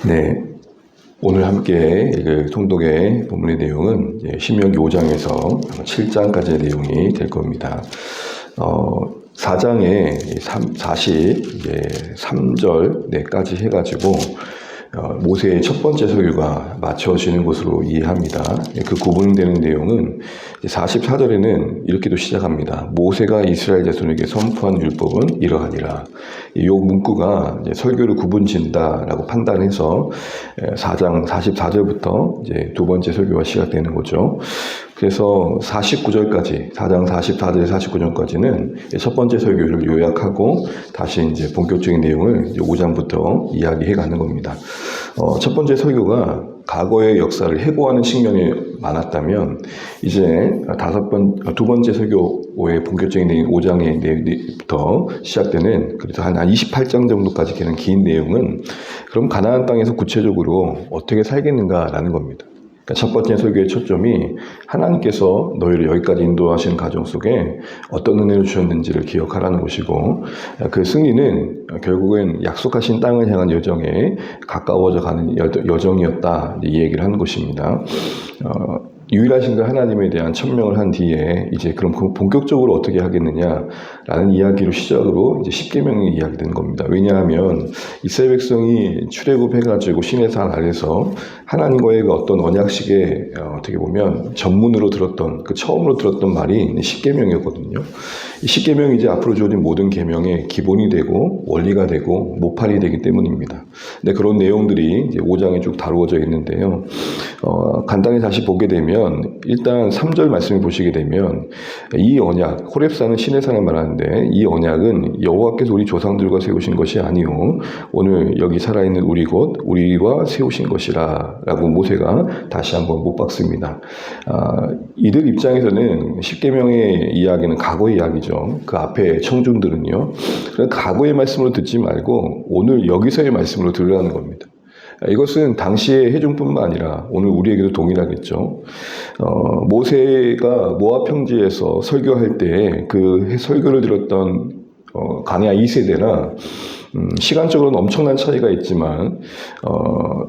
네, 오늘 함께 읽을 통독의 본문의 내용은 신명기 5장에서 7장까지의 내용이 될 겁니다. 4장에 43절까지 해가지고 모세의 첫 번째 설교가 맞춰지는 것으로 이해합니다. 그 구분되는 내용은 44절에는 이렇게도 시작합니다. 모세가 이스라엘 자손에게 선포한 율법은 이러하니라. 이 문구가 설교를 구분진다라고 판단해서 4장 44절부터 이제 두 번째 설교가 시작되는 거죠. 그래서 49절까지, 4장 44절 49절까지는 첫 번째 설교를 요약하고 다시 이제 본격적인 내용을 이제 5장부터 이야기해 가는 겁니다. 첫 번째 설교가 과거의 역사를 해고하는 측면이 많았다면, 이제 두 번째 설교의 본격적인 내용, 5장부터 시작되는, 그래서 한 28장 정도까지 되는 긴 내용은, 그럼 가나안 땅에서 구체적으로 어떻게 살겠는가라는 겁니다. 첫 번째 설교의 초점이 하나님께서 너희를 여기까지 인도하시는 과정 속에 어떤 은혜를 주셨는지를 기억하라는 것이고, 그 승리는 결국엔 약속하신 땅을 향한 여정에 가까워져 가는 여정이었다, 이 얘기를 하는 것입니다. 유일하신 그 하나님에 대한 천명을 한 뒤에 이제 그럼 본격적으로 어떻게 하겠느냐라는 이야기로 시작으로 이제 십계명이 이야기되는 겁니다. 왜냐하면 이스라엘 백성이 출애굽해가지고 시내산 아래서 하나님과의 그 어떤 언약식에 어떻게 보면 전문으로 들었던, 그 처음으로 들었던 말이 십계명이었거든요. 이 십계명이 이제 앞으로 주어진 모든 계명의 기본이 되고 원리가 되고 모판이 되기 때문입니다. 근데 그런 내용들이 이제 5장에 쭉 다루어져 있는데요. 간단히 다시 보게 되면 일단 3절 말씀을 보시게 되면 이 언약, 호렙산은 시내산을 말하는데 이 언약은 여호와께서 우리 조상들과 세우신 것이 아니오 오늘 여기 살아있는 우리 곧 우리와 세우신 것이라 라고 모세가 다시 한번 못 박습니다. 이들 입장에서는 십계명의 이야기는 과거의 이야기죠. 그 앞에 청중들은요, 과거의 말씀으로 듣지 말고 오늘 여기서의 말씀으로 들으라는 겁니다. 이것은 당시의 회중뿐만 아니라 오늘 우리에게도 동일하겠죠. 모세가 모압 평지에서 설교할 때 그 설교를 들었던 가냐 2세대나 시간적으로는 엄청난 차이가 있지만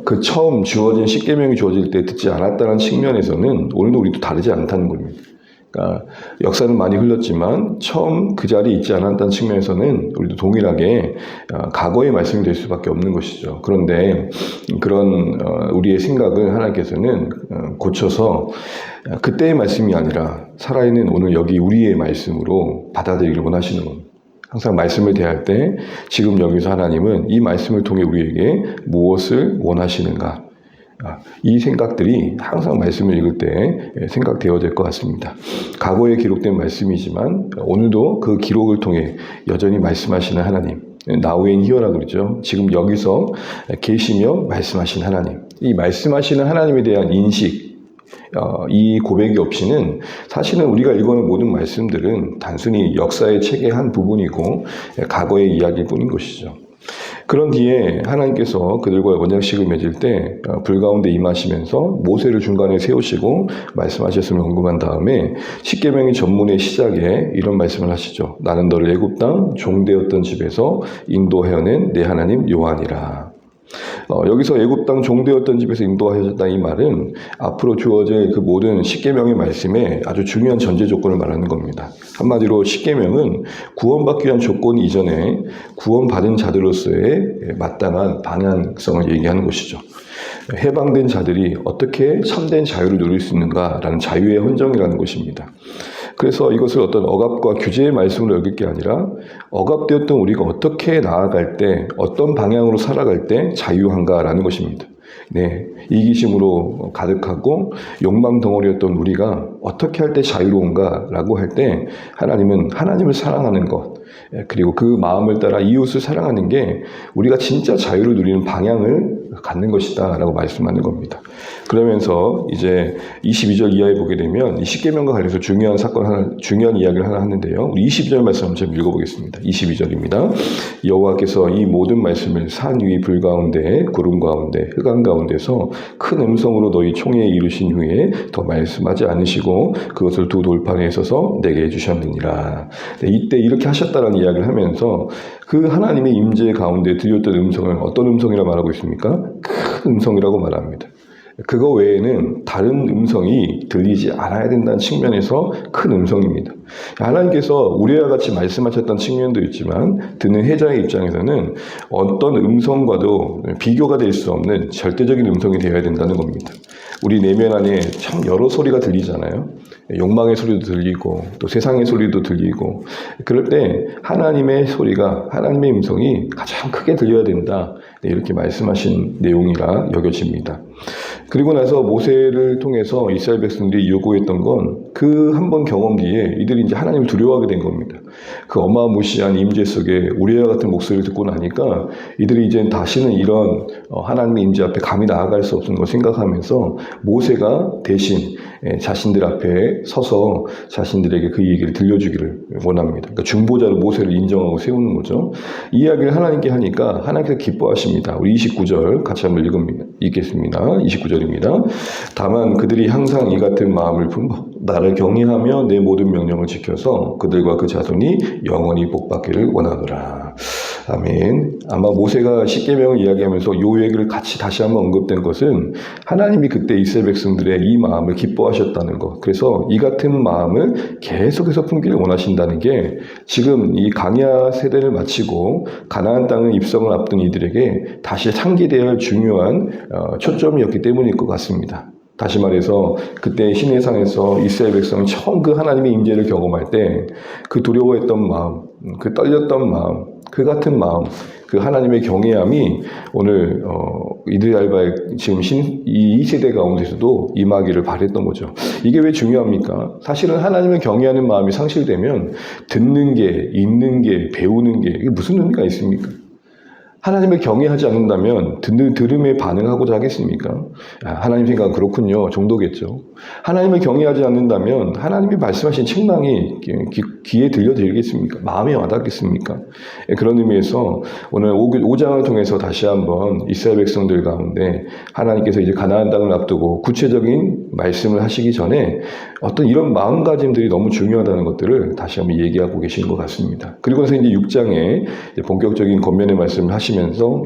그 처음 주어진 십계명이 주어질 때 듣지 않았다는 측면에서는 오늘도 우리도 다르지 않다는 겁니다. 그러니까 역사는 많이 흘렀지만 처음 그 자리에 있지 않았다는 측면에서는 우리도 동일하게 과거의 말씀이 될 수밖에 없는 것이죠. 그런데 그런 우리의 생각을 하나님께서는 고쳐서 그때의 말씀이 아니라 살아있는 오늘 여기 우리의 말씀으로 받아들이길 원하시는 겁니다. 항상 말씀을 대할 때 지금 여기서 하나님은 이 말씀을 통해 우리에게 무엇을 원하시는가, 이 생각들이 항상 말씀을 읽을 때 생각되어야 될 것 같습니다. 과거에 기록된 말씀이지만 오늘도 그 기록을 통해 여전히 말씀하시는 하나님, 나우엔 히어라 그러죠. 지금 여기서 계시며 말씀하신 하나님, 이 말씀하시는 하나님에 대한 인식, 이 고백이 없이는 사실은 우리가 읽어오는 모든 말씀들은 단순히 역사의 책의 한 부분이고 과거의 이야기일 뿐인 것이죠. 그런 뒤에 하나님께서 그들과 언약식을 맺을 때 불 가운데 임하시면서 모세를 중간에 세우시고 말씀하셨음을 언급한 다음에 십계명의 전문의 시작에 이런 말씀을 하시죠. 나는 너를 애굽 땅 종되었던 집에서 인도해낸 내 하나님 여호와니라. 여기서 애굽 땅 종되었던 집에서 인도하셨다, 이 말은 앞으로 주어질 그 모든 십계명의 말씀에 아주 중요한 전제 조건을 말하는 겁니다. 한마디로 십계명은 구원받기 위한 조건 이전에 구원받은 자들로서의 마땅한 방향성을 얘기하는 것이죠. 해방된 자들이 어떻게 참된 자유를 누릴 수 있는가라는 자유의 헌정이라는 것입니다. 그래서 이것을 어떤 억압과 규제의 말씀으로 여길 게 아니라 억압되었던 우리가 어떻게 나아갈 때, 어떤 방향으로 살아갈 때 자유한가라는 것입니다. 네, 이기심으로 가득하고 욕망 덩어리였던 우리가 어떻게 할 때 자유로운가라고 할 때 하나님은 하나님을 사랑하는 것, 그리고 그 마음을 따라 이웃을 사랑하는 게 우리가 진짜 자유를 누리는 방향을 갖는 것이다 라고 말씀하는 겁니다. 그러면서 이제 22절 이하에 보게 되면 이 십계명과 관련해서 중요한 사건 하나, 중요한 이야기를 하나 하는데요. 우리 22절 말씀 한번 읽어보겠습니다. 22절입니다. 여호와께서 이 모든 말씀을 산 위 불 가운데 구름 가운데 흑암 가운데서 큰 음성으로 너희 총회에 이르신 후에 더 말씀하지 않으시고 그것을 두 돌판에 있어서 내게 주셨느니라. 네, 이때 이렇게 하셨다라는 이야기를 하면서 그 하나님의 임재 가운데 들렸던 음성을 어떤 음성이라 말하고 있습니까? 큰 음성이라고 말합니다. 그거 외에는 다른 음성이 들리지 않아야 된다는 측면에서 큰 음성입니다. 하나님께서 우리와 같이 말씀하셨던 측면도 있지만 듣는 해자의 입장에서는 어떤 음성과도 비교가 될 수 없는 절대적인 음성이 되어야 된다는 겁니다. 우리 내면 안에 참 여러 소리가 들리잖아요. 욕망의 소리도 들리고 또 세상의 소리도 들리고, 그럴 때 하나님의 소리가, 하나님의 음성이 가장 크게 들려야 된다, 이렇게 말씀하신 내용이라 여겨집니다. 그리고 나서 모세를 통해서 이스라엘 백성들이 요구했던 건 그 한 번 경험 뒤에 이들이 이제 하나님을 두려워하게 된 겁니다. 그 어마무시한 임재 속에 우리와 같은 목소리를 듣고 나니까 이들이 이제 다시는 이런 하나님의 임재 앞에 감히 나아갈 수 없는 걸 생각하면서 모세가 대신 자신들 앞에 서서 자신들에게 그 얘기를 들려주기를 원합니다. 그러니까 중보자로 모세를 인정하고 세우는 거죠. 이 이야기를 하나님께 하니까 하나님께서 기뻐하십니다. 우리 29절 같이 한번 읽겠습니다. 29절입니다. 다만 그들이 항상 이 같은 마음을 품어 나를 경외하며 내 모든 명령을 지켜서 그들과 그 자손이 영원히 복받기를 원하노라. 아멘. 아마 모세가 십계명을 이야기하면서 이 얘기를 같이 다시 한번 언급된 것은 하나님이 그때 이스라엘 백성들의 이 마음을 기뻐하셨다는 것, 그래서 이 같은 마음을 계속해서 품기를 원하신다는 게 지금 이 강야 세대를 마치고 가나안 땅을 입성을 앞둔 이들에게 다시 상기되어야 할 중요한 초점이었기 때문일 것 같습니다. 다시 말해서 그때 시내산에서 이스라엘 백성이 처음 그 하나님의 임재를 경험할 때 그 두려워했던 마음, 그 떨렸던 마음, 그 같은 마음, 그 하나님의 경외함이 오늘 이들 알바의 지금 이 세대 가운데서도 임하기를 바랬던 거죠. 이게 왜 중요합니까? 사실은 하나님을 경외하는 마음이 상실되면 듣는 게, 읽는 게, 배우는 게 이게 무슨 의미가 있습니까? 하나님을 경외하지 않는다면 들음에 반응하고자 하겠습니까? 하나님 생각은 그렇군요 정도겠죠. 하나님을 경외하지 않는다면 하나님이 말씀하신 책망이 귀에 들려드리겠습니까? 마음에 와닿겠습니까? 그런 의미에서 오늘 5장을 통해서 다시 한번 이스라엘 백성들 가운데 하나님께서 이제 가나안 땅을 앞두고 구체적인 말씀을 하시기 전에 어떤 이런 마음가짐들이 너무 중요하다는 것들을 다시 한번 얘기하고 계신 것 같습니다. 그리고 나서 이제 6장에 본격적인 권면의 말씀을 하시면서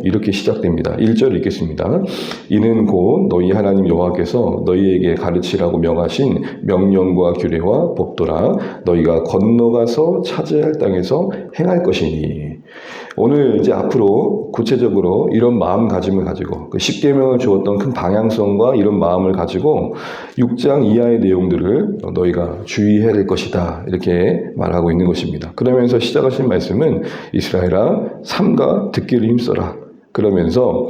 이렇게 시작됩니다. 1절 읽겠습니다. 이는 곧 너희 하나님 여호와께서 너희에게 가르치라고 명하신 명령과 규례와 법도라 너희가 건너가서 차지할 할 땅에서 행할 것이니. 오늘 이제 앞으로 구체적으로 이런 마음가짐을 가지고 그 십계명을 주었던 큰 방향성과 이런 마음을 가지고 6장 이하의 내용들을 너희가 주의해야 될 것이다, 이렇게 말하고 있는 것입니다. 그러면서 시작하신 말씀은 이스라엘아 삼가 듣기를 힘써라. 그러면서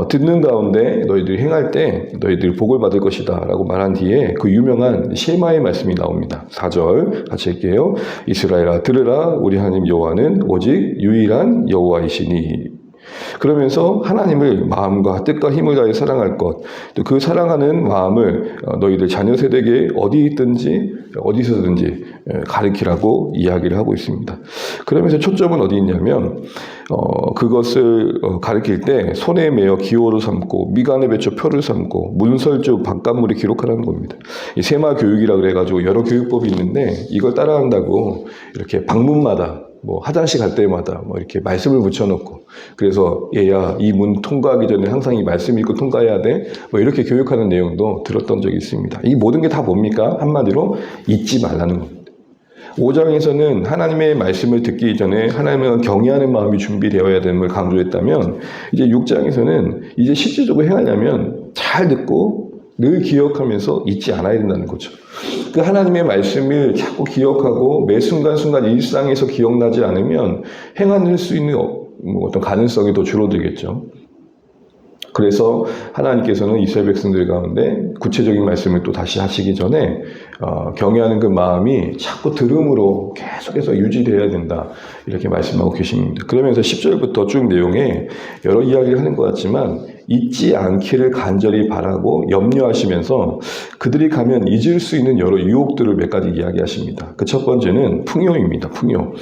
듣는 가운데 너희들이 행할 때 너희들이 복을 받을 것이다 라고 말한 뒤에 그 유명한 셰마의 말씀이 나옵니다. 4절 같이 할게요. 이스라엘아 들으라, 우리 하나님 여호와는 오직 유일한 여호와이시니. 그러면서 하나님을 마음과 뜻과 힘을 다해 사랑할 것, 또 그 사랑하는 마음을 너희들 자녀 세대에게 어디 있든지 어디서든지 가르치라고 이야기를 하고 있습니다. 그러면서 초점은 어디 있냐면 그것을 가르칠 때 손에 매어 기호로 삼고 미간에 배쳐 표를 삼고 문설주 바깥물에 기록하라는 겁니다. 이 세마 교육이라 그래가지고 여러 교육법이 있는데 이걸 따라한다고 이렇게 방문마다 화장실 갈 때마다 이렇게 말씀을 붙여놓고, 그래서 얘야 이 문 통과하기 전에 항상 이 말씀 읽고 통과해야 돼, 이렇게 교육하는 내용도 들었던 적이 있습니다. 이 모든 게 다 뭡니까? 한마디로 잊지 말라는 겁니다. 5장에서는 하나님의 말씀을 듣기 전에 하나님을 경외하는 마음이 준비되어야 되는 걸 강조했다면, 이제 6장에서는 이제 실질적으로 행하려면 잘 듣고 늘 기억하면서 잊지 않아야 된다는 거죠. 그 하나님의 말씀을 자꾸 기억하고 매 순간순간 일상에서 기억나지 않으면 행할 수 있는 어떤 가능성이 더 줄어들겠죠. 그래서 하나님께서는 이스라엘 백성들 가운데 구체적인 말씀을 또 다시 하시기 전에 경외하는 그 마음이 자꾸 들음으로 계속해서 유지되어야 된다, 이렇게 말씀하고 계십니다. 그러면서 10절부터 쭉 내용에 여러 이야기를 하는 것 같지만 잊지 않기를 간절히 바라고 염려하시면서 그들이 가면 잊을 수 있는 여러 유혹들을 몇 가지 이야기하십니다. 그 첫 번째는 풍요입니다. 풍요.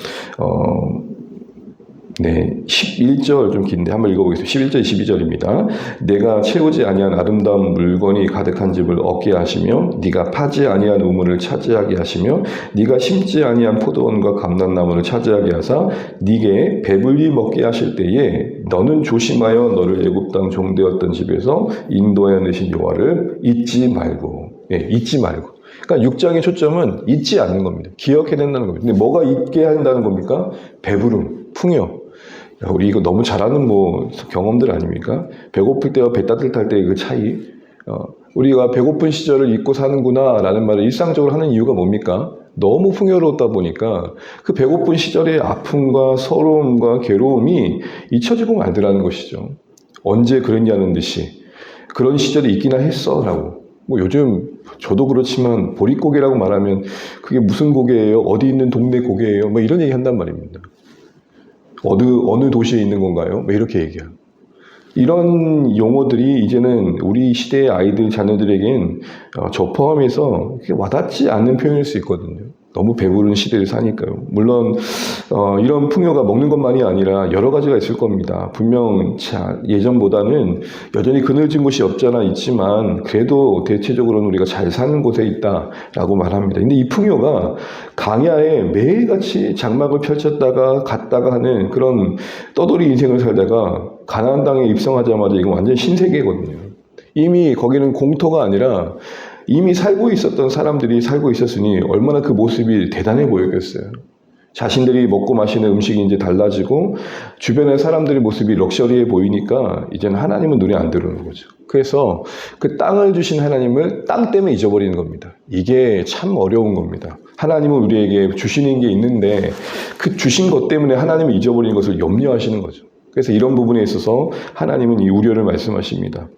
네, 11절 좀 긴데 한번 읽어보겠습니다. 11절, 12절입니다. 내가 채우지 아니한 아름다운 물건이 가득한 집을 얻게 하시며 네가 파지 아니한 우물을 차지하게 하시며 네가 심지 아니한 포도원과 감람나무를 차지하게 하사 네게 배불리 먹게 하실 때에 너는 조심하여 너를 애굽 땅 종되었던 집에서 인도하여 내신 여호와를 잊지 말고, 잊지 말고. 그러니까 6장의 초점은 잊지 않는 겁니다. 기억해야 된다는 겁니다. 근데 뭐가 잊게 한다는 겁니까? 배부름, 풍요. 야, 우리 이거 너무 잘하는 경험들 아닙니까? 배고플 때와 배 따뜻할 때의 그 차이. 우리가 배고픈 시절을 잊고 사는구나 라는 말을 일상적으로 하는 이유가 뭡니까? 너무 풍요로웠다 보니까 그 배고픈 시절의 아픔과 서러움과 괴로움이 잊혀지고 말더라는 것이죠. 언제 그랬냐는 듯이 그런 시절이 있기나 했어 라고. 요즘 저도 그렇지만 보릿고개라고 말하면 그게 무슨 고개예요? 어디 있는 동네 고개예요? 이런 얘기 한단 말입니다. 어느 도시에 있는 건가요? 이렇게 얘기해요. 이런 용어들이 이제는 우리 시대의 아이들, 자녀들에겐 저 포함해서 와닿지 않는 표현일 수 있거든요. 너무 배부른 시대를 사니까요. 물론 이런 풍요가 먹는 것만이 아니라 여러 가지가 있을 겁니다. 분명 예전보다는 여전히 그늘진 곳이 없잖아 있지만 그래도 대체적으로는 우리가 잘 사는 곳에 있다라고 말합니다. 근데 이 풍요가 강야에 매일같이 장막을 펼쳤다가 갔다가 하는 그런 떠돌이 인생을 살다가 가나안 땅에 입성하자마자 이건 완전 신세계거든요. 이미 거기는 공터가 아니라 이미 살고 있었던 사람들이 살고 있었으니 얼마나 그 모습이 대단해 보였겠어요. 자신들이 먹고 마시는 음식이 이제 달라지고 주변의 사람들의 모습이 럭셔리해 보이니까 이제는 하나님은 눈에 안 들어오는 거죠. 그래서 그 땅을 주신 하나님을 땅 때문에 잊어버리는 겁니다. 이게 참 어려운 겁니다. 하나님은 우리에게 주시는 게 있는데 그 주신 것 때문에 하나님을 잊어버리는 것을 염려하시는 거죠. 그래서 이런 부분에 있어서 하나님은 이 우려를 말씀하십니다.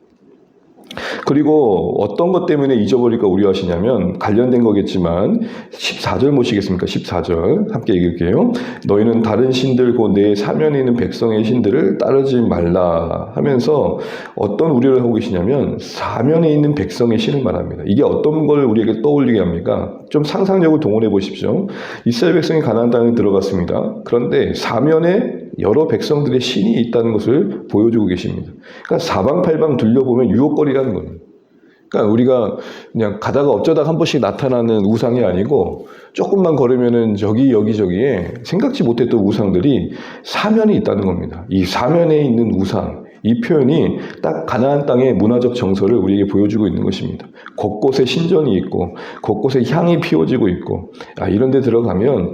그리고 어떤 것 때문에 잊어버릴까 우려하시냐면 관련된 거겠지만 14절 보시겠습니까? 14절 함께 읽을게요. 너희는 다른 신들 곧 내 사면에 있는 백성의 신들을 따르지 말라 하면서 어떤 우려를 하고 계시냐면 사면에 있는 백성의 신을 말합니다. 이게 어떤 걸 우리에게 떠올리게 합니까? 좀 상상력을 동원해 보십시오. 이스라엘 백성이 가나안 땅에 들어갔습니다. 그런데 사면에 여러 백성들의 신이 있다는 것을 보여주고 계십니다. 그러니까 사방팔방 둘러보면 유혹거리라는 겁니다. 그러니까 우리가 그냥 가다가 어쩌다 한 번씩 나타나는 우상이 아니고 조금만 걸으면은 여기저기에 생각지 못했던 우상들이 사면이 있다는 겁니다. 이 사면에 있는 우상, 이 표현이 딱 가나안 땅의 문화적 정서를 우리에게 보여주고 있는 것입니다. 곳곳에 신전이 있고 곳곳에 향이 피워지고 있고 이런 데 들어가면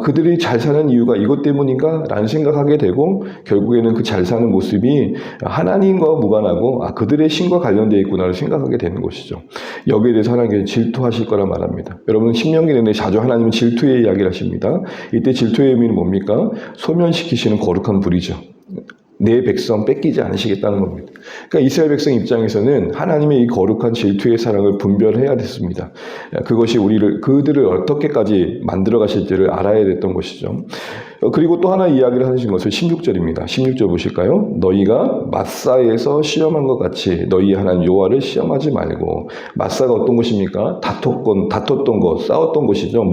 그들이 잘 사는 이유가 이것 때문인가? 라는 생각하게 되고 결국에는 그 잘 사는 모습이 하나님과 무관하고 그들의 신과 관련되어 있구나를 생각하게 되는 것이죠. 여기에 대해서 하나님께서 질투하실 거라 말합니다. 여러분 신명기 내내 자주 하나님은 질투의 이야기를 하십니다. 이때 질투의 의미는 뭡니까? 소멸시키시는 거룩한 불이죠. 내 백성 뺏기지 않으시겠다는 겁니다. 그러니까 이스라엘 백성 입장에서는 하나님의 이 거룩한 질투의 사랑을 분별해야 됐습니다. 그것이 그들을 어떻게까지 만들어 가실지를 알아야 됐던 것이죠. 그리고 또 하나 이야기를 하신 것은 16절입니다. 16절 보실까요? 너희가 마사에서 시험한 것 같이 너희 하나님 여호와를 시험하지 말고. 마사가 어떤 것입니까? 다퉜던 것, 싸웠던 것이죠.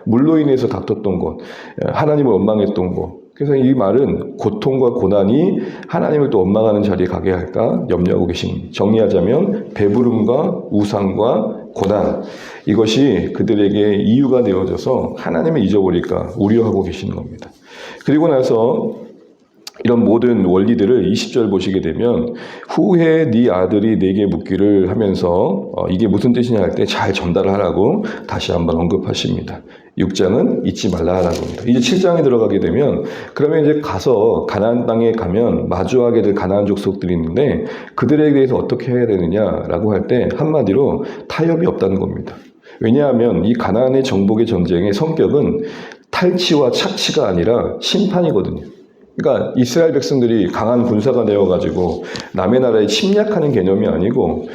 물로 인해서 다퉜던 것, 하나님을 원망했던 것. 그래서 이 말은 고통과 고난이 하나님을 또 원망하는 자리에 가게 할까 염려하고 계십니다. 정리하자면 배부름과 우상과 고난, 이것이 그들에게 이유가 되어져서 하나님을 잊어버릴까 우려하고 계시는 겁니다. 그리고 나서 이런 모든 원리들을 20절 보시게 되면 후에 네 아들이 내게 묻기를 하면서 이게 무슨 뜻이냐 할 때 잘 전달을 하라고 다시 한번 언급하십니다. 6장은 잊지 말라 하라는 겁니다. 이제 7장에 들어가게 되면 그러면 이제 가서 가나안 땅에 가면 마주하게 될 가나안 족속들이 있는데 그들에 대해서 어떻게 해야 되느냐라고 할 때 한마디로 타협이 없다는 겁니다. 왜냐하면 이 가나안의 정복의 전쟁의 성격은 탈취와 착취가 아니라 심판이거든요. 그러니까 이스라엘 백성들이 강한 군사가 되어가지고 남의 나라에 침략하는 개념이 아니고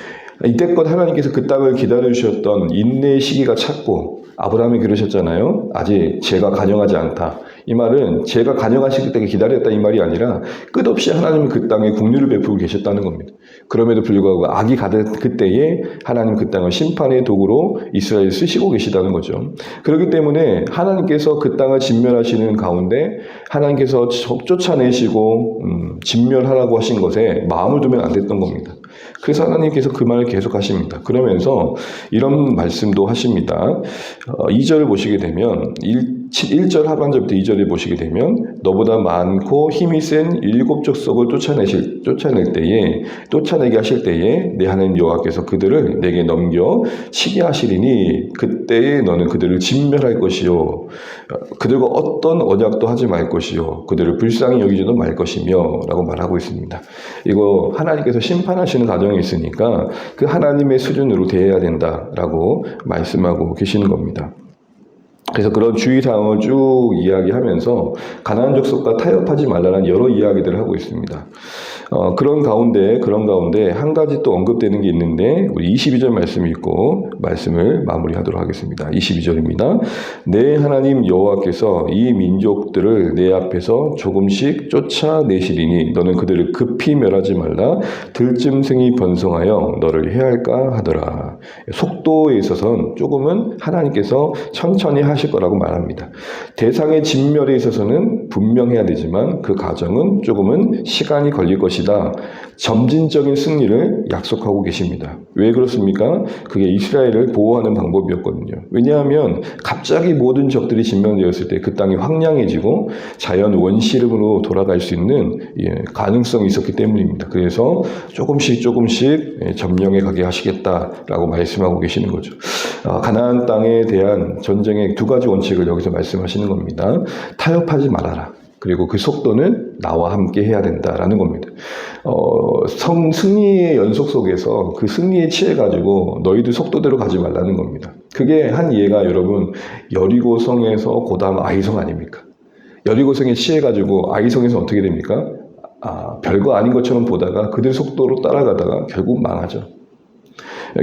이때껏 하나님께서 그 땅을 기다려주셨던 인내의 시기가 찼고 아브라함이 그러셨잖아요. 아직 제가 간영하지 않다. 이 말은 제가 간영하실 때까지 기다렸다 이 말이 아니라 끝없이 하나님은 그 땅에 긍휼을 베푸고 계셨다는 겁니다. 그럼에도 불구하고 악이 가득 그때에 하나님 그 땅을 심판의 도구로 이스라엘을 쓰시고 계시다는 거죠. 그렇기 때문에 하나님께서 그 땅을 진멸하시는 가운데 하나님께서 쫓아내시고 진멸하라고 하신 것에 마음을 두면 안 됐던 겁니다. 그래서 하나님께서 그 말을 계속 하십니다. 그러면서 이런 말씀도 하십니다. 2절 보시게 되면 1절 하반절부터 2절에 보시게 되면 너보다 많고 힘이 센 7 족속을 쫓아내게 하실 때에 내 하나님 여호와께서 그들을 내게 넘겨 치게 하시리니 그때에 너는 그들을 진멸할 것이요 그들과 어떤 언약도 하지 말 것이요 그들을 불쌍히 여기지도 말 것이며 라고 말하고 있습니다. 이거 하나님께서 심판하시는 과정이 있으니까 그 하나님의 수준으로 대해야 된다라고 말씀하고 계시는 겁니다. 그래서 그런 주의사항을 쭉 이야기하면서 가나안 족속과 타협하지 말라는 여러 이야기들을 하고 있습니다. 그런 가운데 한 가지 또 언급되는 게 있는데 우리 22절 말씀 읽고 말씀을 마무리하도록 하겠습니다. 22절입니다. 내 하나님 여호와께서 이 민족들을 내 앞에서 조금씩 쫓아내시리니 너는 그들을 급히 멸하지 말라. 들짐승이 번성하여 너를 해할까 하더라. 속도에 있어서는 조금은 하나님께서 천천히 하실 거라고 말합니다. 대상의 진멸에 있어서는 분명해야 되지만 그 과정은 조금은 시간이 걸릴 것이다. 점진적인 승리를 약속하고 계십니다. 왜 그렇습니까? 그게 이스라엘을 보호하는 방법이었거든요. 왜냐하면 갑자기 모든 적들이 진멸되었을 때 그 땅이 황량해지고 자연 원시름으로 돌아갈 수 있는 가능성이 있었기 때문입니다. 그래서 조금씩 점령해 가게 하시겠다라고 말씀하고 계시는 거죠. 가나안 땅에 대한 전쟁의 2가지 원칙을 여기서 말씀하시는 겁니다. 타협하지 말아라. 그리고 그 속도는 나와 함께 해야 된다라는 겁니다. 승리의 연속 속에서 그 승리에 취해가지고 너희들 속도대로 가지 말라는 겁니다. 그게 한 예가 여러분 여리고성에서 고다음 아이성 아닙니까? 여리고성에 취해가지고 아이성에서 어떻게 됩니까? 별거 아닌 것처럼 보다가 그들 속도로 따라가다가 결국 망하죠.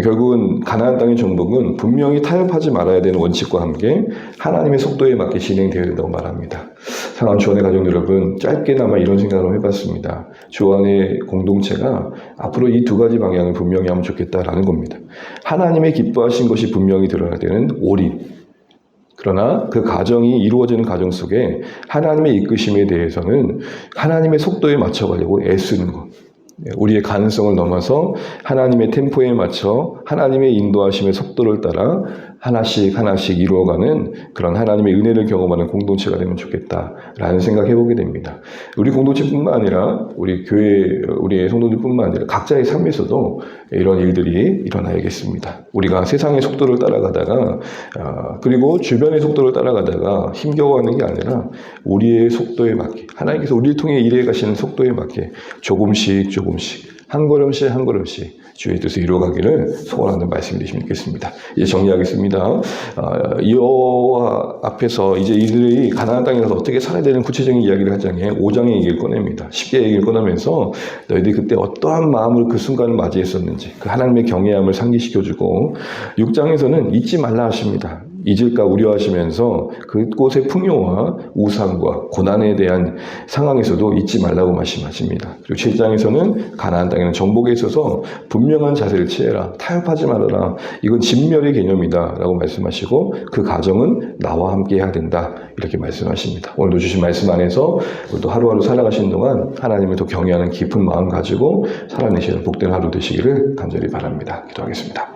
결국은 가나안 땅의 정복은 분명히 타협하지 말아야 되는 원칙과 함께 하나님의 속도에 맞게 진행되어야 된다고 말합니다. 사랑하는 주안의 가족 여러분, 짧게나마 이런 생각을 해봤습니다. 주안의 공동체가 앞으로 이 2가지 방향을 분명히 하면 좋겠다라는 겁니다. 하나님의 기뻐하신 것이 분명히 드러날 때는 올인. 그러나 그 과정이 이루어지는 과정 속에 하나님의 이끄심에 대해서는 하나님의 속도에 맞춰가려고 애쓰는 것. 우리의 가능성을 넘어서 하나님의 템포에 맞춰 하나님의 인도하심의 속도를 따라 하나씩 이루어가는 그런 하나님의 은혜를 경험하는 공동체가 되면 좋겠다라는 생각 해보게 됩니다. 우리 공동체뿐만 아니라 우리 교회, 우리의 성도들뿐만 아니라 각자의 삶에서도 이런 일들이 일어나야겠습니다. 우리가 세상의 속도를 따라가다가 그리고 주변의 속도를 따라가다가 힘겨워하는 게 아니라 우리의 속도에 맞게 하나님께서 우리를 통해 일해 가시는 속도에 맞게 조금씩 한 걸음씩 주의 뜻을 이루어가기를 소원하는 말씀이 되시면 좋겠습니다. 이제 정리하겠습니다. 여호와 앞에서 이제 이들이 가나안 땅에 가서 어떻게 살아야 되는 구체적인 이야기를 한 장에 5장의 얘기를 꺼냅니다. 10개 얘기를 꺼내면서 너희들이 그때 어떠한 마음으로 그 순간을 맞이했었는지 그 하나님의 경외함을 상기시켜주고 6장에서는 잊지 말라 하십니다. 잊을까 우려하시면서 그곳의 풍요와 우상과 고난에 대한 상황에서도 잊지 말라고 말씀하십니다. 그리고 7장에서는 가나안 땅에는 정복에 있어서 분명한 자세를 취해라. 타협하지 말아라. 이건 진멸의 개념이다 라고 말씀하시고 그 과정은 나와 함께 해야 된다. 이렇게 말씀하십니다. 오늘도 주신 말씀 안에서 또 하루하루 살아가시는 동안 하나님을 더 경외하는 깊은 마음 가지고 살아내시는 복된 하루 되시기를 간절히 바랍니다. 기도하겠습니다.